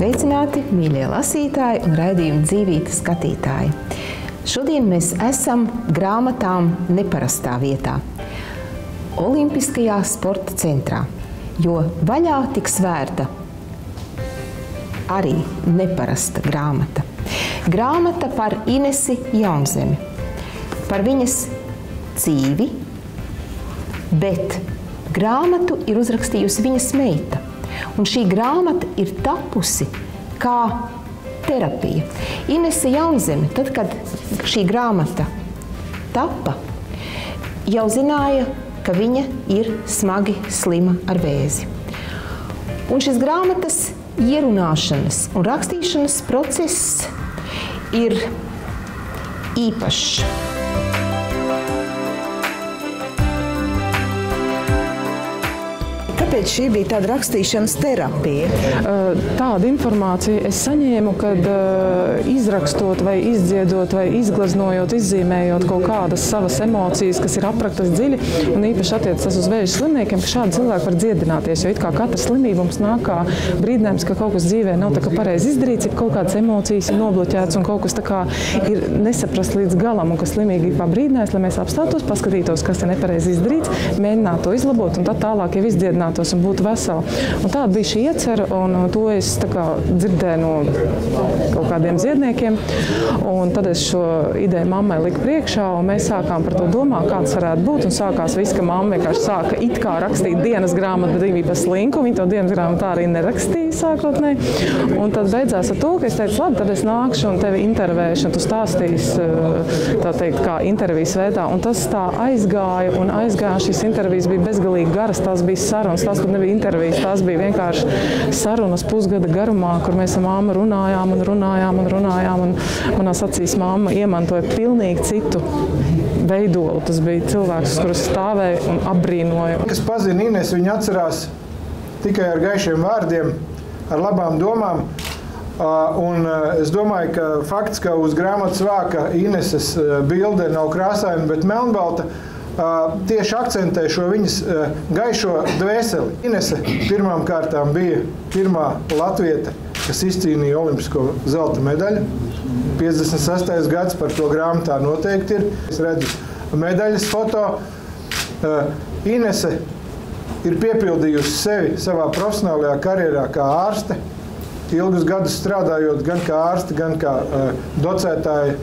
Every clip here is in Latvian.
Sveicināti, mīļie lasītāji un raidījuma Dzīvīte skatītāji. Šodien mēs esam grāmatām neparastā vietā – Olimpiskajā sporta centrā, jo vaļā tiks vērta arī neparasta grāmata. Grāmata par Inesi Jaunzemi, par viņas dzīvi, bet grāmatu ir uzrakstījusi viņas meita. Un šī grāmata ir tapusi kā terapija. Inese Jaunzeme, tad, kad šī grāmata tapa, jau zināja, ka viņa ir smagi slima ar vēzi. Un šis grāmatas ierunāšanas un rakstīšanas process ir īpašs. Kāpēc šī bija tāda rakstīšanas terapija? Tādu informāciju es saņēmu, kad izrakstot vai izdziedot vai izgleznojot, izzīmējot kaut kādas savas emocijas, kas ir apraktas dziļi, un īpaši attiecas uz vēža slimniekiem, ka šādi cilvēki var dziedināties, jo it kā katra slimība mums nāk kā brīdinājums, ka kaut kas dzīvē nav tā kā pareizi izdarīts, ja kaut kādas emocijas ir nobloķētas un kaut kas tā kā ir nesaprast līdz galam, un kas slimīgi brīdinājums, lai mēs apstātos, paskatītos, kas ir nepareizi izdarīts, mēģinātu to izlabot un tad tālāk jau izdziedinātos un būtu veseli. Un tāda bija šī iecer, un to es tā kā dzirdēju no kaut kādiem ziedniekiem. Un tad es šo ideju mammai liku priekšā, un mēs sākām par to domāt, kāds varētu būt. Un sākās viss, ka mamma vienkārši sāka it kā rakstīt dienas grāmatu, bet viņa pa slinku. Viņa to dienas grāmatu arī nerakstīja sākotnēji. Un tad beidzās ar to, ka es teicu, labi, tad es nākšu un tevi intervēšu, un tu stāstīsi, tā teikt, kā intervijas veidā. Un tas tā aizgāja, un šīs intervijas bija bezgalīgi garas, tās bija sarunas. Tās pat nebija intervijas, tās bija vienkārši sarunas pusgada garumā, kur mēs ar mammu runājām, un manās acīs mamma iemantoja pilnīgi citu veidolu. Tas bija cilvēks, kurus stāvēja un apbrīnoja. Kas pazina Inesu, viņa atcerās tikai ar gaišiem vārdiem, ar labām domām. Un es domāju, ka fakts, ka uz grāmatas vāka Ineses bilde nav krāsaina, bet melnbalta, tieši akcentē šo viņas gaišo dvēseli. Inese pirmām kārtām bija pirmā latviete, kas izcīnīja olimpisko zelta medaļu. 56. gads par to grāmatā noteikti ir. Es redzu medaļas foto. Inese ir piepildījusi sevi savā profesionālajā karjerā kā ārste, ilgus gadus strādājot gan kā ārste, gan kā docētāja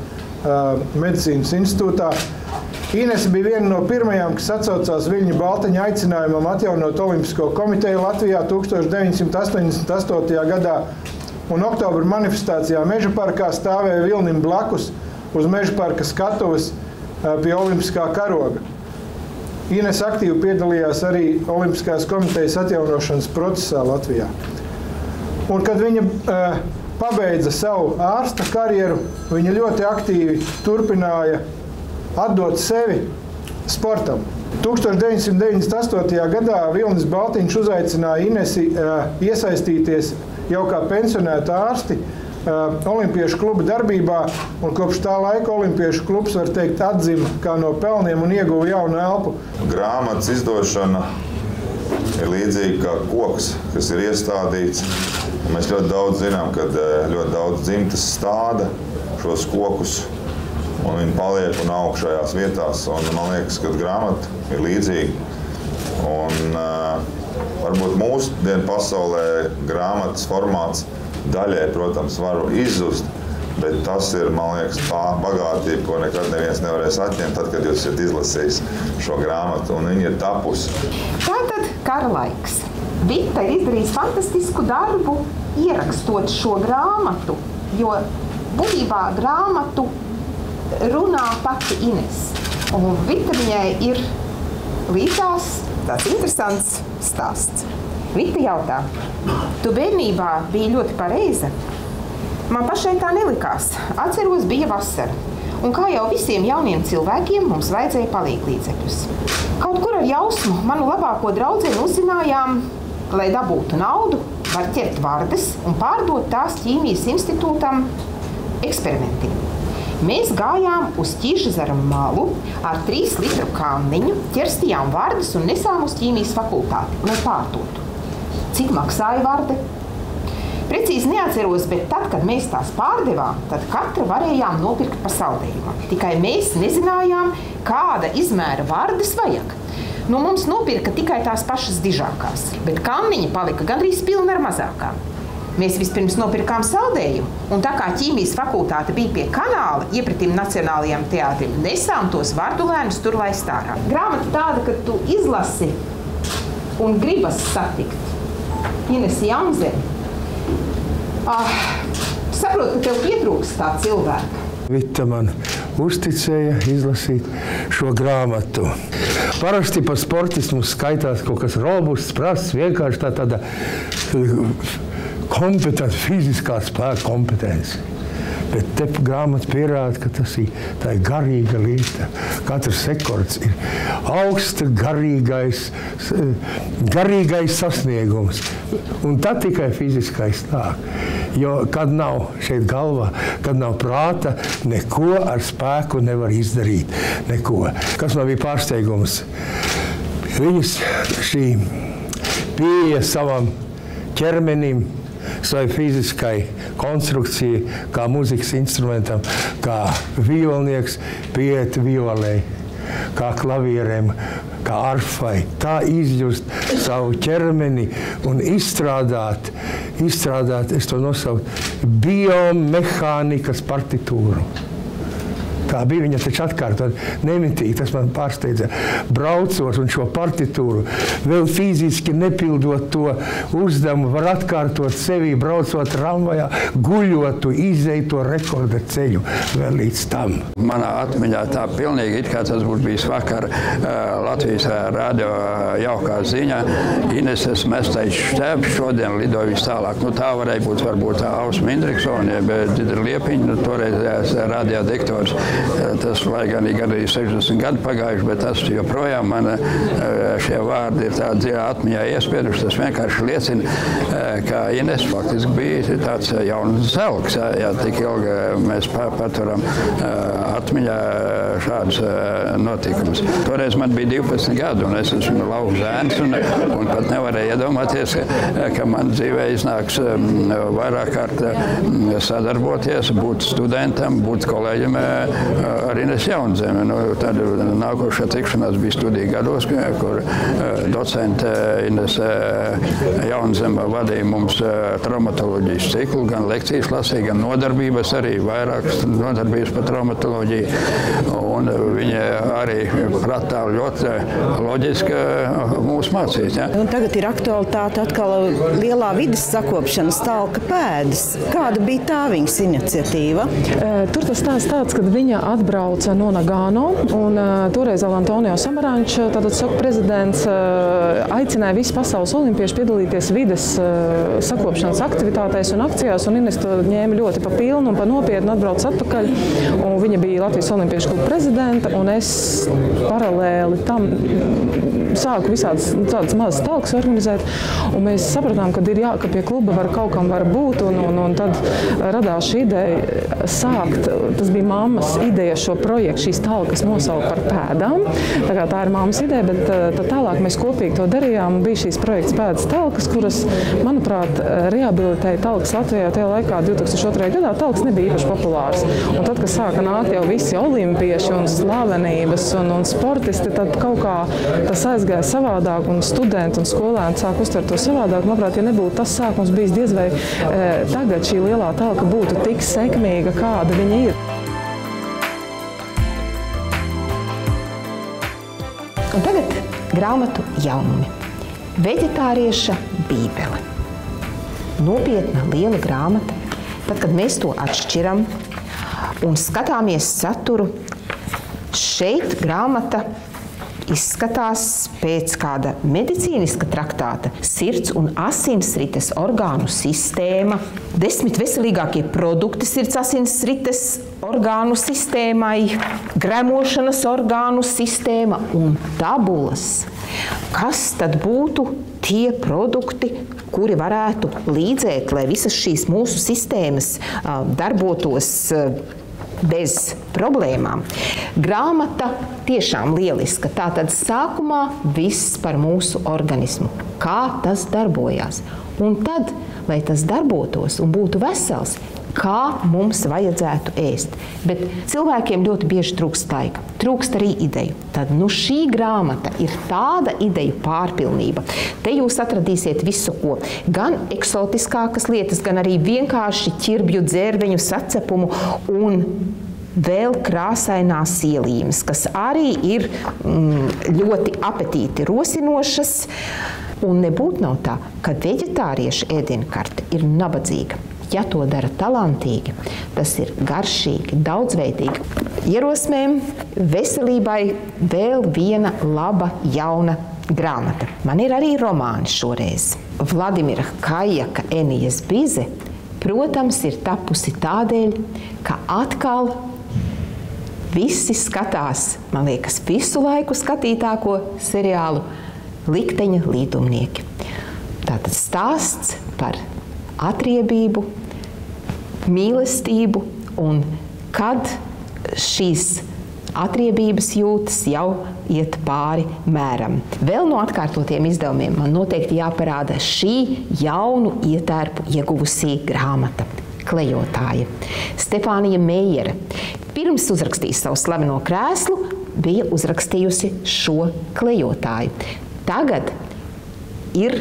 medicīnas institūtā. Inese bija viena no pirmajām, kas atsaucās Viļņa Baltaņa aicinājumam atjaunot Olimpisko komiteju Latvijā 1988. gadā, un oktobra manifestācijā Meža parkā stāvēja Vilnim blakus uz Meža parka skatuves pie Olimpiskā karoga. Inese aktīvi piedalījās arī Olimpiskās komitejas atjaunošanas procesā Latvijā. Un kad viņa pabeidza savu ārsta karjeru, viņa ļoti aktīvi turpināja atdot sevi sportam. 1998. gadā Vilnis Baltiņš uzaicināja Inesi iesaistīties jau kā pensionēta ārsti Olimpiešu kluba darbībā, un kopš tā laika Olimpiešu klubs, var teikt, atzima kā no pelniem un ieguva jaunu elpu. Grāmatas izdošana ir līdzīga kā koks, kas ir iestādīts. Un mēs ļoti daudz zinām, ka ļoti daudz dzimtas stāda šos kokus, un viņi paliek un aug šajās vietās. Un man liekas, ka grāmata ir līdzīga. Un varbūt mūsu dienu pasaulē grāmatas formāts daļai, protams, var izzust, bet tas ir, man liekas, tā bagātība, ko nekad neviens nevarēs atņemt, tad, kad jūs esat izlasījis šo grāmatu, un viņa ir tapusi. Tātad kara laiks. Vita ir izdarījis fantastisku darbu, ierakstot šo grāmatu, jo būtībā grāmatu runā pati Inese. Un Vita viņai ir līdzās tāds interesants stāsts. Vita jautā, tu bērnībā biji ļoti pareiza? Man pašai tā nelikās. Atceros, bija vasara. Un kā jau visiem jauniem cilvēkiem, mums vajadzēja palīglīdzekļus. Kaut kur ar jausmu manu labāko draudzeni uzzinājām, lai dabūtu naudu, var ķert vardes un pārdot tās ķīmijas institūtam eksperimentiem. Mēs gājām uz Ķīžezera malu ar 3 litru kanniņu, ķerstījām vardes un nesām uz ķīmijas fakultāti, lai pārdotu. Cik maksāja varde? Precīzi neatceros, bet tad, kad mēs tās pārdevām, tad katra varējām nopirkt pa saldējumam. Tikai mēs nezinājām, kāda izmēra vardes vajag. Nu, mums nopirka tikai tās pašas dižākās, bet kanniņi palika gandrīz pilni ar mazākām. Mēs vispirms nopirkām saldējumu, un tā kā ķīmijas fakultāte bija pie kanāla, iepratīm Nacionālajiem teātrim, nesām tos vardulēnus tur laist ārā. Grāmata tāda, ka tu izlasi un gribas satikt Inesi Jaunzemi. Saprotu, ka tev pietrūks tā cilvēka. Vita man uzticēja izlasīt šo grāmatu. Parasti par sportismu skaitās kaut kas robusts, prasts, vienkārši tāda kompetenta, fiziskā spēka kompetence. Bet te grāmata pierāda, ka tā ir garīga lieta. Katrs rekords ir augsta garīgais sasniegums. Un tad tikai fiziskais nāk. Jo, kad nav šeit galvā, kad nav prāta, neko ar spēku nevar izdarīt. Neko. Kas man bija pārsteigums? Viņas šī pieeja savam ķermenim, savai fiziskai konstrukcijai, kā mūzikas instrumentam, kā violnieks pieiet violei, kā klavierēm, kā arfai. Tā izjust savu ķermeni un izstrādāt, es to nosaucu, biomehānikas partitūru. Tā bija, viņa taču atkārtot nemitīgi, tas man pārsteidza. Braucot un šo partitūru, vēl fiziski nepildot to uzdevumu, var atkārtot sevi, braucot tramvajā, guļot, izeit to rekorda ceļu vēl līdz tam. Manā atmiņā tā pilnīgi, it kā tas būtu bijis vakar Latvijas radio jaukā ziņa, Ineses mestais štābs šodien lidoja vis tālāk. Nu, tā varēja būt varbūt Ausma Indriksone, bet Didra Liepiņa, toreiz radio diktors. Tas, lai gan ir arī 60 gadi pagājuši, bet tas joprojām man šie vārdi ir tā dziļā atmiņā iespieduši. Tas vienkārši liecina, ka Ines faktiski bija tāds jauns zelgs. Ja tik ilgi mēs paturam atmiņā šādus notikumus. Toreiz man bija 12 gadi, un es esmu lauku zēns, un pat nevarēju iedomāties, ka man dzīvē iznāks vairāk kārt sadarboties, būt studentam, būt kolēģim ar Inesu Jaunzemi. Nu, tad nākošā tikšanās bija studiju gados, kur docente Inese Jaunzeme vadīja mums traumatoloģijas ciklu, gan lekcijas lasīja, gan nodarbības, arī vairākas nodarbības par traumatoloģiju. Un viņa arī prātā ļoti loģiski mūs mācīt. Ja? Un tagad ir aktualitāte atkal lielā vides sakopšanas talka pēdas. Kāda bija tā viņas iniciatīva? Tur tas tāds, kad viņa atbrauca no Nagano, un toreiz Antonio Samarančs, tātad SOK prezidents, aicināja visu pasaules olimpiešu piedalīties vides sakopšanas aktivitātēs un akcijās, un Ines to ņēma ļoti pa pilnu un pa nopietnu, atbrauc atpakaļ, un viņa bija Latvijas olimpiešu kluba prezidenta, un es paralēli tam sāku tādas mazas talkas organizēt, un mēs sapratām, ka pie kluba kaut kam var būt, un tad radās šī ideja sākt, tas bija mammas ideja šo projektu, šīs talkas nosaukt par pēdām. Tā ir mammas ideja, bet tad tālāk mēs kopīgi to darījām. Bija šīs projekts pēdas talkas, kuras, manuprāt, rehabilitēja talkas Latvijā tajā laikā 2002. gadā. Talkas nebija īpaši populārs. Un tad, kad sāka nākt jau visi olimpieši un slavenības un sportisti, tad kaut kā tas aizgāja savādāk, un studenti un skolēni sāk uztvert to savādāk. Manuprāt, ja nebūtu tas sākums bijis, diez vai tagad šī lielā talka būtu tik sekmīga, kāda viņa ir. Un tagad grāmatu jaunumi. Veģetārieša bībele. Nopietna, liela grāmata. Tad, kad mēs to atšķiram un skatāmies saturu, šeit grāmata izskatās pēc kāda medicīniska traktāta. Sirds un asinsrites orgānu sistēma, 10 veselīgākie produkti sirds asinsrites orgānu sistēmai, gremošanas orgānu sistēma un tabulas. Kas tad būtu tie produkti, kuri varētu līdzēt, lai visas šīs mūsu sistēmas darbotos bez problēmām? Grāmata tiešām lieliska. Tātad sākumā viss par mūsu organismu, kā tas darbojās. Un tad lai tas darbotos un būtu vesels, kā mums vajadzētu ēst. Bet cilvēkiem ļoti bieži trūkst laika, trūkst arī ideju. Tad šī grāmata ir tāda ideju pārpilnība. Te jūs atradīsiet visu, ko. Gan eksotiskākas lietas, gan arī vienkārši ķirbju dzērveņu sacepumu un vēl krāsainās ielīmes, kas arī ir ļoti apetīti rosinošas. Un nebūtu nav tā, ka veģetāriešu ēdienkarte ir nabadzīga. Ja to dara talantīgi, tas ir garšīgi, daudzveidīgi. Ierosmēm veselībai vēl viena laba jauna grāmata. Man ir arī romāni šoreiz. Vladimira Kajaka Enijas Bize, protams, ir tapusi tādēļ, ka atkal visi skatās, man liekas, visu laiku skatītāko seriālu Likteņa līdumnieki. Tātad stāsts par atriebību, mīlestību un kad šīs atriebības jūtas jau iet pāri mēram. Vēl no atkārtotiem izdevumiem man noteikti jāparāda šī jaunu ietērpu ieguvusī grāmata Klejotāja. Stefānija Meijere pirms uzrakstīs savu slaveno krēslu, bija uzrakstījusi šo Klejotāju. Tagad ir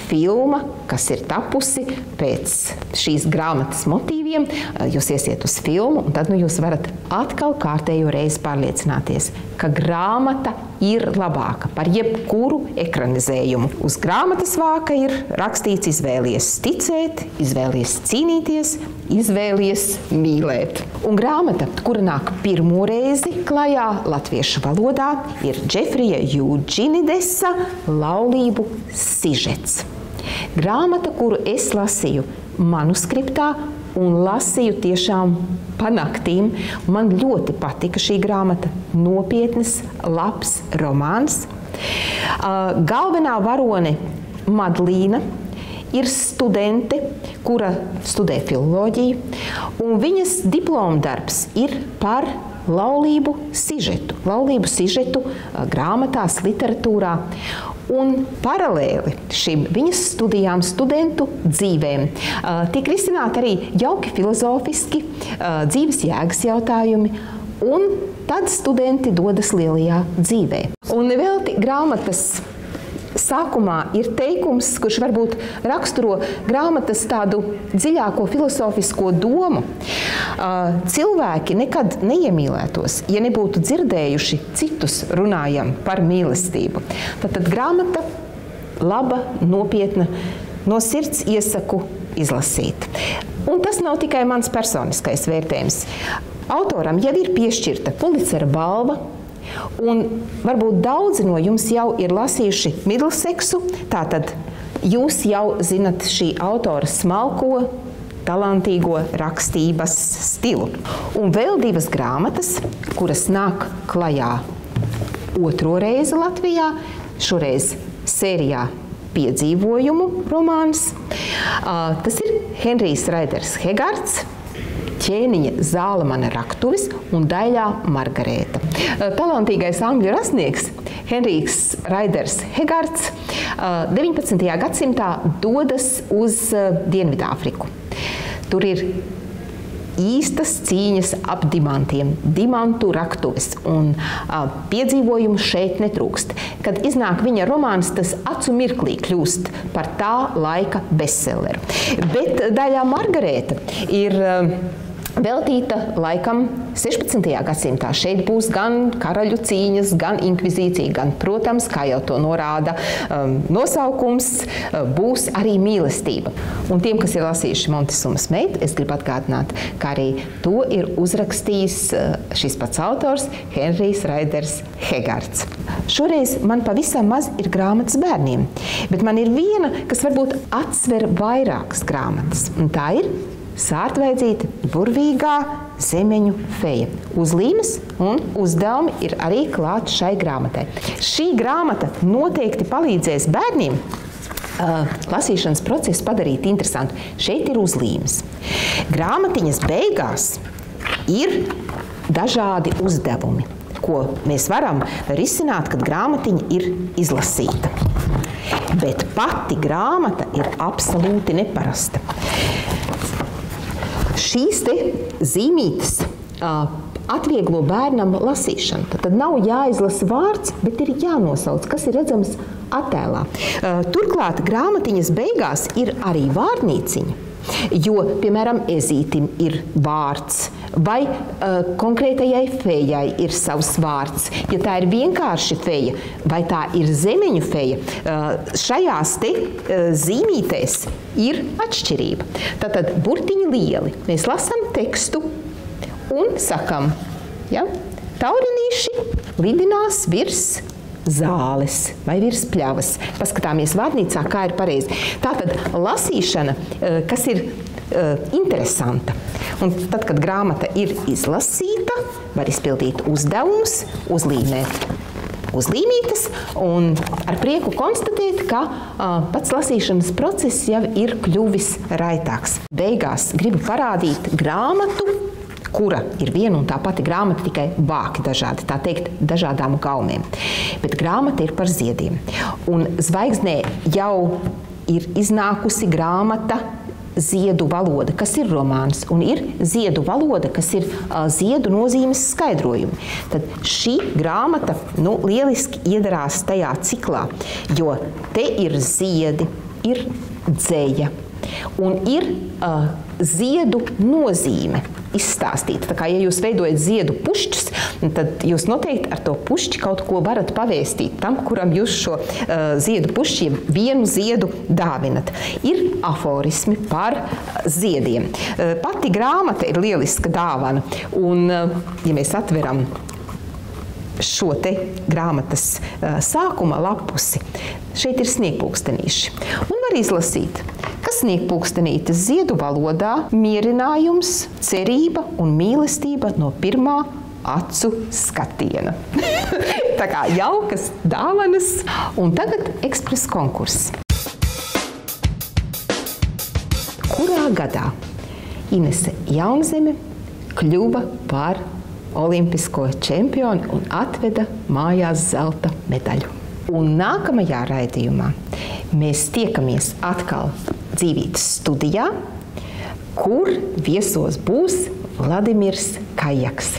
filma, kas ir tapusi pēc šīs grāmatas motīviem. Jūs iesiet uz filmu, un tad jūs varat atkal kārtējo reizi pārliecināties, ka grāmata ir labāka par jebkuru ekranizējumu. Uz grāmatas vāka ir rakstīts izvēlies ticēt, izvēlies cīnīties, izvēlies mīlēt. Un grāmata, kura nāk pirmo reizi klajā latviešu valodā, ir Džefrija Jūdžinidesa Laulību sižets. Grāmata, kuru es lasīju manuskriptā un lasīju tiešām pa naktīm. Man ļoti patika šī grāmata. Nopietnas, labs romāns. Galvenā varone Madlīna ir studente, kura studē filoloģiju, un viņas diplomdarbs ir par laulību sižetu grāmatās, literatūrā. Un paralēli šim viņas studijām, studentu dzīvēm tiek risināti arī jauki filozofiski dzīves jēgas jautājumi, un tad studenti dodas lielajā dzīvē. Un nevelti grāmatas sākumā ir teikums, kurš varbūt raksturo grāmatas tādu dziļāko filozofisko domu. Cilvēki nekad neiemīlētos, ja nebūtu dzirdējuši citus runājam par mīlestību. Tad grāmata laba, nopietna, no sirds iesaku izlasīt. Un tas nav tikai mans personiskais vērtējums. Autoram jau ir piešķirta Pulicera balva, un varbūt daudzi no jums jau ir lasījuši Middleseksu, tātad jūs jau zinat šī autora smalko, talantīgo rakstības stilu. Un vēl divas grāmatas, kuras nāk klajā otro reizi Latvijā, šoreiz sērijā Piedzīvojumu romāns. Tas ir Henrijs Raiders Hegards, Ķēniņa Zālamana raktuvis un Daļā Margarēta. Talantīgais angļu rakstnieks Henrijs Raiders Hegards 19. gadsimtā dodas uz Dienvidāfriku. Tur ir īstas cīņas ap dimantiem, dimantu raktuves, un piedzīvojumu šeit netrūkst. Kad iznāk viņa romāns, tas acu mirklī kļūst par tā laika bestselleru. Bet Daļā Margarēta ir veltīta laikam 16. gadsimtā. Šeit būs gan karaļu cīņas, gan inkvizīcija, gan, protams, kā jau to norāda nosaukums, būs arī mīlestība. Un tiem, kas ir lasījuši Montesumas meitu, es gribu atgādināt, ka arī to ir uzrakstījis šis pats autors Henrijs Raiders Hegards. Šoreiz man pavisam maz ir grāmatas bērniem, bet man ir viena, kas varbūt atsver vairākas grāmatas, un tā ir Sārtveidzīte burvīgā zemeņu feja. Uzlīmes un uzdevumi ir arī klāt šai grāmatai. Šī grāmata noteikti palīdzēs bērniem lasīšanas procesu padarīt interesantu. Šeit ir uzlīmes. Grāmatiņas beigās ir dažādi uzdevumi, ko mēs varam risināt, kad grāmatiņa ir izlasīta. Bet pati grāmata ir absolūti neparasta. Šīs te zīmītes atvieglo bērnam lasīšanu. Tad nav jāizlasa vārds, bet ir jānosauc, kas ir redzams attēlā. Turklāt grāmatiņas beigās ir arī vārnīciņa, jo, piemēram, ezītim ir vārds, vai konkrētajai fejai ir savs vārds. Ja tā ir vienkārši feja, vai tā ir zemeņu feja, šajās te zīmītēs ir atšķirība. Tātad burtiņi lieli. Mēs lasām tekstu un sakam, ja, taurinīši lidinās virs zāles vai virs pļavas. Paskatāmies vārnīcā, kā ir pareizi. Tātad lasīšana, kas ir interesanta. Un tad, kad grāmata ir izlasīta, var izpildīt uzdevumus, uzlīmēt uzlīmītes un ar prieku konstatēt, ka pats lasīšanas process jau ir kļuvis raitāks. Beigās gribu parādīt grāmatu, kura ir viena un tā pati grāmata, tikai vāki dažādi, tā teikt, dažādām gaumēm. Bet grāmata ir par ziediem. Un Zvaigznē jau ir iznākusi grāmata Ziedu valoda, kas ir romāns, un ir Ziedu valoda, kas ir ziedu nozīmes skaidrojumi. Tad šī grāmata lieliski iedarās tajā ciklā, jo te ir ziedi, ir dzeja, un ir ziedu nozīme izstāstīta. Tā kā, ja jūs veidojat ziedu pušķus, tad jūs noteikti ar to pušķi kaut ko varat pavēstīt tam, kuram jūs šo ziedu pušķi, vienu ziedu dāvinat. Ir aforismi par ziediem. Pati grāmata ir lieliska dāvana, un, ja mēs atveram šo te grāmatas sākuma lapusi, šeit ir sniegpulkstenīši. Un var izlasīt, ka sniegpulkstenītes ziedu valodā mierinājums, cerība un mīlestība no pirmā acu skatiena. Tā kā jaukas dāvanas, un tagad ekspres konkurss. Kurā gadā Inese Jaunzeme kļuva par olimpisko čempioni un atveda mājās zelta medaļu? Un nākamajā raidījumā mēs tiekamies atkal Dzīvītes studijā, kur viesos būs Vladimirs Kajaks.